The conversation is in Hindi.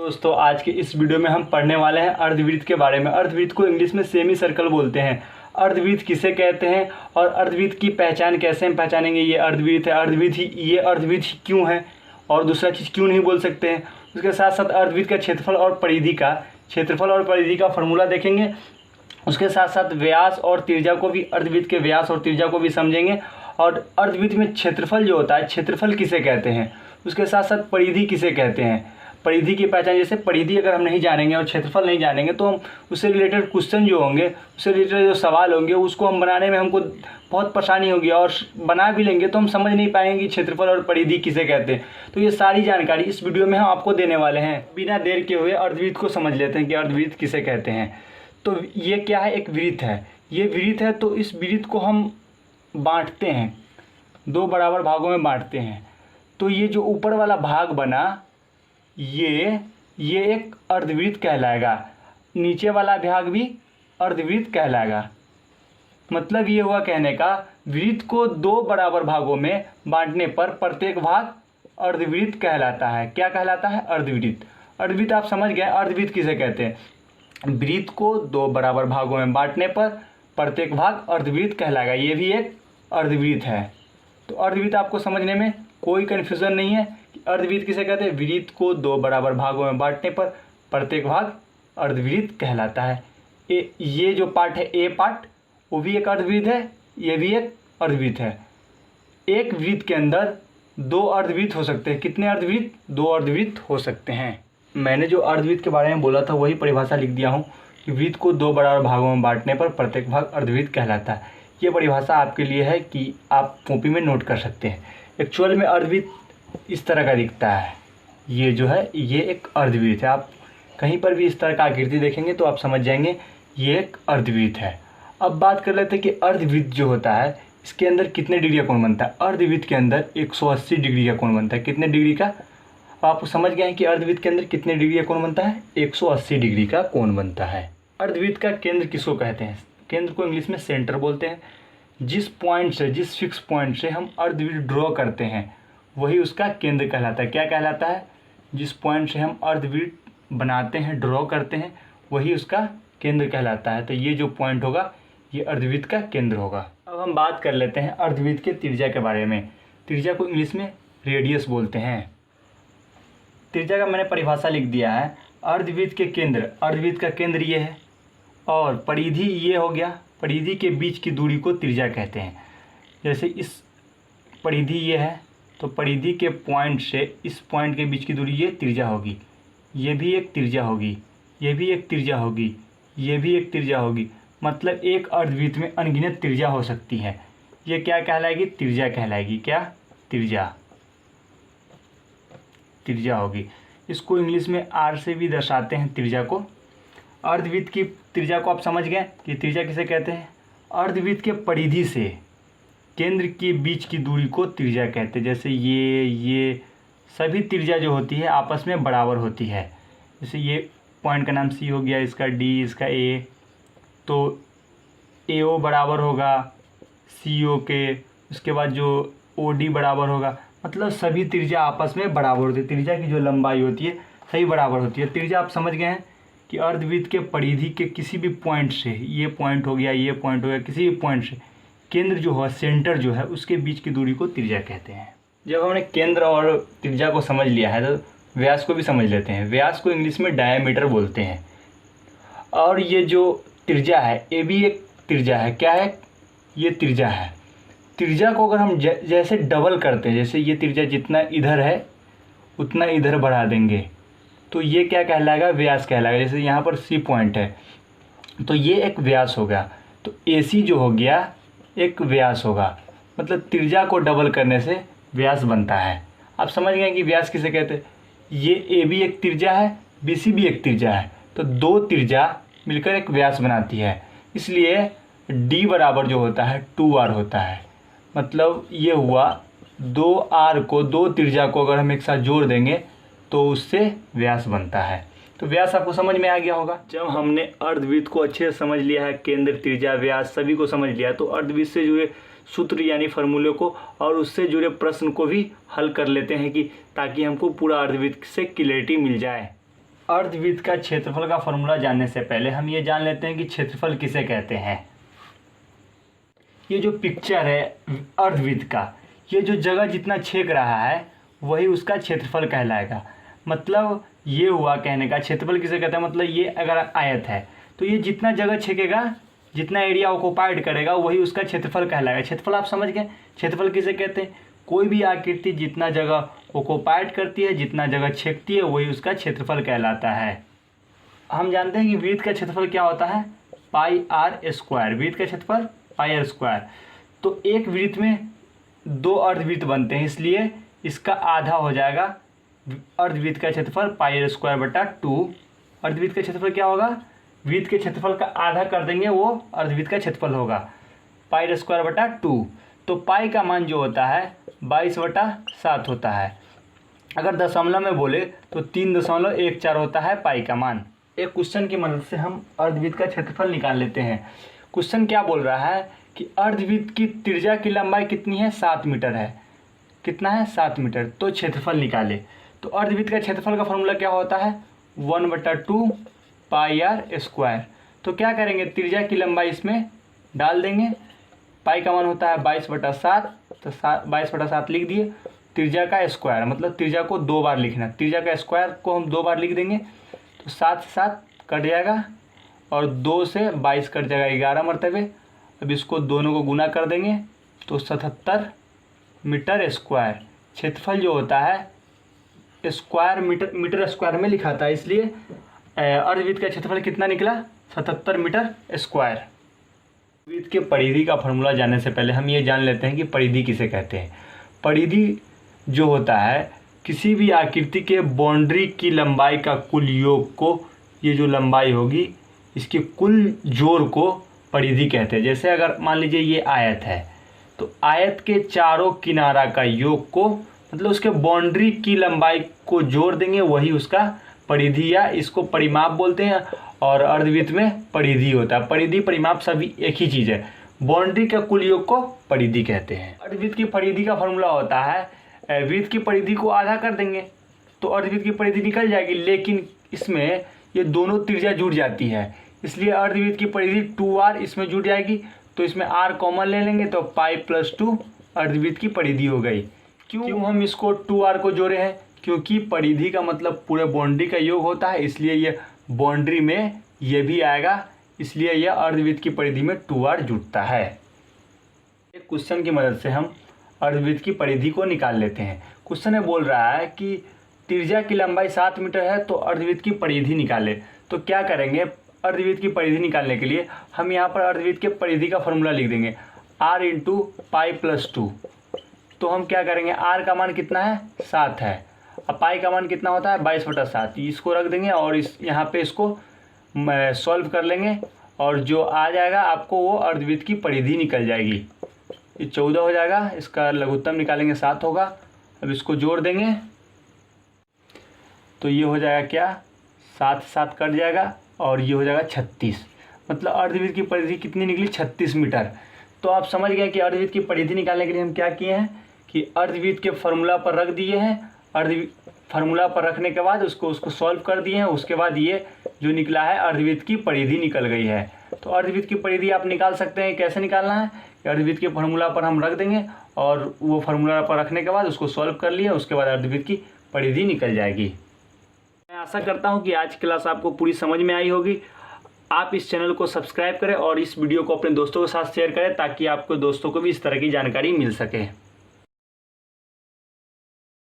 दोस्तों आज के इस वीडियो में हम पढ़ने वाले हैं अर्धवृत्त के बारे में। अर्धवृत्त को इंग्लिश में सेमी सर्कल बोलते हैं। अर्धवृत्त किसे कहते हैं और अर्धवृत्त की पहचान कैसे हम पहचानेंगे ये अर्धवृत्त है, अर्धवृत्त ही ये अर्धवृत्त ही क्यों है और दूसरा चीज़ क्यों नहीं बोल सकते हैं। उसके साथ साथ अर्धवृत्त का क्षेत्रफल और परिधि का फॉर्मूला देखेंगे। उसके साथ साथ व्यास और त्रिज्या को भी, अर्धवृत्त के व्यास और त्रिज्या को भी समझेंगे। और अर्धवृत्त में क्षेत्रफल जो होता है, क्षेत्रफल किसे कहते हैं, उसके साथ साथ परिधि किसे कहते हैं, परिधि की पहचान। जैसे परिधि अगर हम नहीं जानेंगे और क्षेत्रफल नहीं जानेंगे तो हम उससे रिलेटेड क्वेश्चन जो होंगे, उससे रिलेटेड जो सवाल होंगे, उसको हम बनाने में हमको बहुत परेशानी होगी और बना भी लेंगे तो हम समझ नहीं पाएंगे कि क्षेत्रफल और परिधि किसे कहते हैं। तो ये सारी जानकारी इस वीडियो में हम आपको देने वाले हैं। बिना देर के हुए अर्धवृत्त को समझ लेते हैं कि अर्धवृत्त किसे कहते हैं। तो ये क्या है, एक वृत्त है। ये वृत्त है तो इस वृत्त को हम बांटते हैं, दो बराबर भागों में बांटते हैं। तो ये जो ऊपर वाला भाग बना ये एक अर्धवृत्त कहलाएगा, नीचे वाला भाग भी अर्धवृत्त कहलाएगा। मतलब ये हुआ कहने का, वृत्त को दो बराबर भागों में बांटने पर प्रत्येक भाग अर्धवृत्त कहलाता है। क्या कहलाता है? अर्धवृत्त। अर्धवृत्त आप समझ गए अर्धवृत्त किसे कहते हैं। वृत्त को दो बराबर भागों में बांटने पर प्रत्येक भाग अर्धवृत्त कहलाएगा। ये भी एक अर्धवृत्त है। तो अर्धवृत्त आपको समझने में कोई कन्फ्यूज़न नहीं है। अर्धवृत्त किसे कहते हैं? वृत्त को दो बराबर भागों में बांटने पर प्रत्येक भाग अर्धवृत्त कहलाता है। ये जो पार्ट है, ए पार्ट, वो भी एक अर्धवृत्त है, ये भी एक अर्धवृत्त है। एक वृत्त के अंदर दो अर्धवृत्त हो सकते हैं। कितने अर्धवृत्त? दो अर्धवृत्त हो सकते हैं। मैंने जो अर्धवृत्त के बारे में बोला था वही परिभाषा लिख दिया हूँ कि वृत्त को दो बराबर भागों में बांटने पर प्रत्येक भाग अर्धवृत्त कहलाता है। ये परिभाषा आपके लिए है कि आप कॉपी में नोट कर सकते हैं। एक्चुअल में अर्धवृत्त इस तरह का दिखता है। ये जो है ये एक अर्धवृत्त है। आप कहीं पर भी इस तरह का आकृति देखेंगे तो आप समझ जाएंगे ये एक अर्धवृत्त है। अब बात कर लेते हैं कि अर्धवृत्त जो होता है इसके अंदर कितने डिग्री का कोण बनता है। अर्धवृत्त के अंदर 180 डिग्री का कोण बनता है। कितने डिग्री का? आप समझ गए हैं कि अर्धवृत्त के अंदर कितने डिग्री का कोण बनता है? 180 डिग्री का कोण बनता है। अर्धवृत्त का केंद्र किसको कहते हैं? केंद्र को इंग्लिश में सेंटर बोलते हैं। जिस पॉइंट से, जिस फिक्स पॉइंट से हम अर्धवृत्त ड्रॉ करते हैं वही उसका केंद्र कहलाता है। क्या कहलाता है? जिस पॉइंट से हम अर्धवृत्त बनाते हैं, ड्रॉ करते हैं, वही उसका केंद्र कहलाता है। तो ये जो पॉइंट होगा ये अर्धवृत्त का केंद्र होगा। अब हम बात कर लेते हैं अर्धवृत्त के त्रिज्या के बारे में। त्रिज्या को इंग्लिश में रेडियस बोलते हैं। त्रिज्या का मैंने परिभाषा लिख दिया है। अर्धवृत्त के केंद्र, अर्धवृत्त का केंद्र ये है और परिधि ये हो गया। परिधि के बीच की दूरी को त्रिज्या कहते हैं। जैसे इस परिधि ये है तो परिधि के पॉइंट से इस पॉइंट के बीच की दूरी ये त्रिज्या होगी। ये भी एक त्रिज्या होगी, ये भी एक त्रिज्या होगी, ये भी एक त्रिज्या होगी। मतलब एक अर्धवृत्त में अनगिनत त्रिज्या हो सकती है। ये क्या कहलाएगी? त्रिज्या कहलाएगी। क्या? त्रिज्या, त्रिज्या होगी। इसको इंग्लिश में आर से भी दर्शाते हैं त्रिज्या को। अर्धवृत्त की त्रिज्या को आप समझ गए कि त्रिज्या किसे कहते हैं। अर्धवृत्त के परिधि से केंद्र के बीच की दूरी को त्रिज्या कहते हैं। जैसे ये सभी त्रिज्या जो होती है आपस में बराबर होती है। जैसे ये पॉइंट का नाम सी हो गया, इसका डी, इसका ए, तो ए ओ बराबर होगा सी ओ के। उसके बाद जो ओ डी बराबर होगा। मतलब सभी त्रिज्या आपस में बराबर होती है। त्रिज्या की जो लंबाई होती है सही बराबर होती है। त्रिज्या आप समझ गए हैं कि अर्धवृत्त के परिधि के किसी भी पॉइंट से, ये पॉइंट हो गया, ये पॉइंट हो गया, किसी भी पॉइंट से केंद्र जो है, सेंटर जो है, उसके बीच की दूरी को त्रिज्या कहते हैं। जब हमने केंद्र और त्रिज्या को समझ लिया है तो व्यास को भी समझ लेते हैं। व्यास को इंग्लिश में डायमीटर बोलते हैं। और ये जो त्रिज्या है ये भी एक त्रिज्या है। क्या है? ये त्रिज्या है। त्रिज्या को अगर हम जैसे डबल करते हैं, जैसे ये त्रिज्या जितना इधर है उतना इधर बढ़ा देंगे तो ये क्या कहलाएगा? व्यास कहलाएगा। जैसे यहाँ पर सी पॉइंट है तो ये एक व्यास हो गया। तो ए सी जो हो गया एक व्यास होगा। मतलब त्रिज्या को डबल करने से व्यास बनता है। आप समझ गए कि व्यास किसे कहते हैं। ये ए भी एक त्रिज्या है, बी सी भी एक त्रिज्या है। तो दो त्रिज्या मिलकर एक व्यास बनाती है। इसलिए डी बराबर जो होता है 2r होता है। मतलब ये हुआ 2r को, दो त्रिज्या को अगर हम एक साथ जोड़ देंगे तो उससे व्यास बनता है। तो व्यास आपको समझ में आ गया होगा। जब हमने अर्धवृत्त को अच्छे से समझ लिया है, केंद्र, त्रिज्या, व्यास सभी को समझ लिया है, तो अर्धवृत्त से जुड़े सूत्र यानी फार्मूले को और उससे जुड़े प्रश्न को भी हल कर लेते हैं कि ताकि हमको पूरा अर्धवृत्त से क्लियरिटी मिल जाए। अर्धवृत्त का क्षेत्रफल का फॉर्मूला जानने से पहले हम ये जान लेते हैं कि क्षेत्रफल किसे कहते हैं। ये जो पिक्चर है अर्धवृत्त का, ये जो जगह जितना छेक रहा है वही उसका क्षेत्रफल कहलाएगा। मतलब ये हुआ कहने का, क्षेत्रफल किसे कहते हैं, मतलब ये अगर आयत है तो ये जितना जगह छेकेगा, जितना एरिया ऑक्युपाइड करेगा वही उसका क्षेत्रफल कहलाएगा। क्षेत्रफल आप समझ गए, क्षेत्रफल किसे कहते हैं, कोई भी आकृति जितना जगह ऑक्युपाइड करती है, जितना जगह छेकती है वही उसका क्षेत्रफल कहलाता है। हम जानते हैं कि वृत्त का क्षेत्रफल क्या होता है, पाई आर स्क्वायर। वृत्त का क्षेत्रफल पाई आर स्क्वायर। तो एक वृत्त में 2 अर्धवृत्त बनते हैं, इसलिए इसका आधा हो जाएगा अर्धवृत्त का क्षेत्रफल पाई आर स्क्वायर बटा 2। अर्धवृत्त का क्षेत्रफल क्या होगा, वृत्त के क्षेत्रफल का आधा कर देंगे वो अर्धवृत्त का क्षेत्रफल होगा पाई आर स्क्वायर बटा 2। तो पाई का मान जो होता है 22/7 होता है। अगर दशमलव में बोले तो 3.14 होता है पाई का मान। एक क्वेश्चन की मदद से हम अर्धवृत्त का क्षेत्रफल निकाल लेते हैं। क्वेश्चन क्या बोल रहा है कि अर्धवृत्त की त्रिज्या की लंबाई कितनी है, 7 मीटर है। कितना है, 7 मीटर। तो क्षेत्रफल निकाले। तो अर्धवृत्त का क्षेत्रफल का फॉर्मूला क्या होता है, 1/2 पाई आर स्क्वायर। तो क्या करेंगे, त्रिज्या की लंबाई इसमें डाल देंगे। पाई का मान होता है 22/7, तो 22/7 लिख दिए। त्रिज्या का स्क्वायर मतलब त्रिज्या को 2 बार लिखना, त्रिज्या का स्क्वायर को हम 2 बार लिख देंगे। तो 7 से 7 कट जाएगा और 2 से 22 कट जाएगा 11 मरतबे। अब इसको दोनों को गुना कर देंगे तो 77 मीटर स्क्वायर। क्षेत्रफल जो होता है स्क्वायर मीटर स्क्वायर में लिखाता है, इसलिए अर्धवृत्त का क्षेत्रफल कितना निकला, 77 मीटर स्क्वायर। वृत्त के परिधि का फॉर्मूला जानने से पहले हम ये जान लेते हैं कि परिधि किसे कहते हैं। परिधि जो होता है किसी भी आकृति के बाउंड्री की लंबाई का कुल योग को, ये जो लंबाई होगी इसके कुल जोड़ को परिधि कहते हैं। जैसे अगर मान लीजिए ये आयत है तो आयत के चारों किनारा का योग को, मतलब उसके बाउंड्री की लंबाई को जोड़ देंगे वही उसका परिधि या इसको परिमाप बोलते हैं। और अर्धवृत्त में परिधि होता है। परिधि परिमाप सभी एक ही चीज़ है। बाउंड्री के कुल योग को परिधि कहते हैं। अर्धवृत्त की परिधि का फॉर्मूला होता है वृत्त की परिधि को आधा कर देंगे तो अर्धवृत्त की परिधि निकल जाएगी, लेकिन इसमें ये दोनों त्रिज्या जुड़ जाती है, इसलिए अर्धवृत्त की परिधि 2r इसमें जुड़ जाएगी। तो इसमें r कॉमन ले लेंगे तो पाई + 2 अर्धवृत्त की परिधि हो गई। क्यों हम इसको 2r को जोड़े हैं, क्योंकि परिधि का मतलब पूरे बाउंड्री का योग होता है, इसलिए ये बाउंड्री में ये भी आएगा, इसलिए यह अर्धवृत्त की परिधि में 2r जुड़ता है। एक क्वेश्चन की मदद से हम अर्धवृत्त की परिधि को निकाल लेते हैं। क्वेश्चन में बोल रहा है कि त्रिज्या की लंबाई 7 मीटर है तो अर्धवृत्त की परिधि निकाले। तो क्या करेंगे, अर्धवृत्त की परिधि निकालने के लिए हम यहाँ पर अर्धवृत्त के परिधि का फॉर्मूला लिख देंगे r × पाई + 2। तो हम क्या करेंगे, r का मान कितना है, 7 है। अब पाई का मान कितना होता है, 22/7। इसको रख देंगे और इस यहाँ पे इसको सॉल्व कर लेंगे और जो आ जाएगा आपको वो अर्धवृत्त की परिधि निकल जाएगी। ये 14 हो जाएगा, इसका लघुत्तम निकालेंगे 7 होगा। अब इसको जोड़ देंगे तो ये हो जाएगा क्या, 7 से 7 कट जाएगा और ये हो जाएगा 36। मतलब अर्धवृत्त की परिधि कितनी निकली, 36 मीटर। तो आप समझ गए कि अर्धवृत्त की परिधि निकालने के लिए हम क्या किए हैं कि अर्धवृत्त के फॉर्मूला पर रख दिए हैं। फार्मूला पर रखने के बाद उसको सॉल्व कर दिए हैं। उसके बाद ये जो निकला है अर्धवृत्त की परिधि निकल गई है। तो अर्धवृत्त की परिधि आप निकाल सकते हैं। कैसे निकालना है, अर्धवृत्त के फार्मूला पर हम रख देंगे और वो फार्मूला पर रखने के बाद उसको सॉल्व कर लिए, उसके बाद अर्धवृत्त की परिधि निकल जाएगी। मैं आशा करता हूँ कि आज की क्लास आपको पूरी समझ में आई होगी। आप इस चैनल को सब्सक्राइब करें और इस वीडियो को अपने दोस्तों के साथ शेयर करें ताकि आपके दोस्तों को भी इस तरह की जानकारी मिल सके।